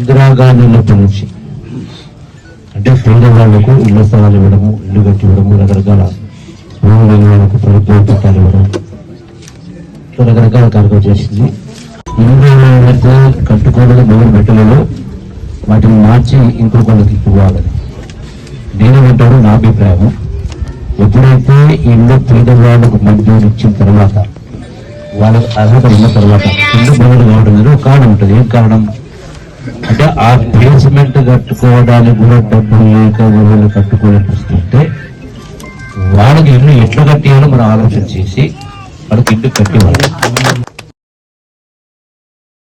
ఇందిరాగాంధీ ఉన్నప్పటి నుంచి అంటే పేదవాళ్లకు ఇళ్ల స్థలాలు ఇవ్వడము, ఇల్లు కట్టి ఇవ్వడము, రకరకాల వాళ్ళకు ప్రభుత్వ పట్టాలు ఇవ్వడం, రకరకాల కార్యక్రమం చేసింది. ఇల్లు ఏదైతే కట్టుకోవడం మొదలు పెట్టలేదు వాటిని మార్చి ఇంకో వాళ్ళకి ఇవ్వాలని నేనేమంటాను. నా అభిప్రాయం, ఎప్పుడైతే ఇల్లు పేదవాళ్లకు మంజూరు ఇచ్చిన తర్వాత వాళ్ళకు అర్హత ఉన్న తర్వాత ఇల్లు మొదలు కావడం లేదు ఒక కారణం ఉంటుంది. ఏం కారణం అంటే ఆ బేస్మెంట్ కట్టుకోవడానికి కూడా డబ్బులు లేక ఊళ్ళో కట్టుకోవాలని వస్తుంటే వాళ్ళకి ఇల్లు ఎట్లా కట్టేయాలో మనం ఆలోచన చేసి వాళ్ళకి ఇల్లు కట్టేవాళ్ళు.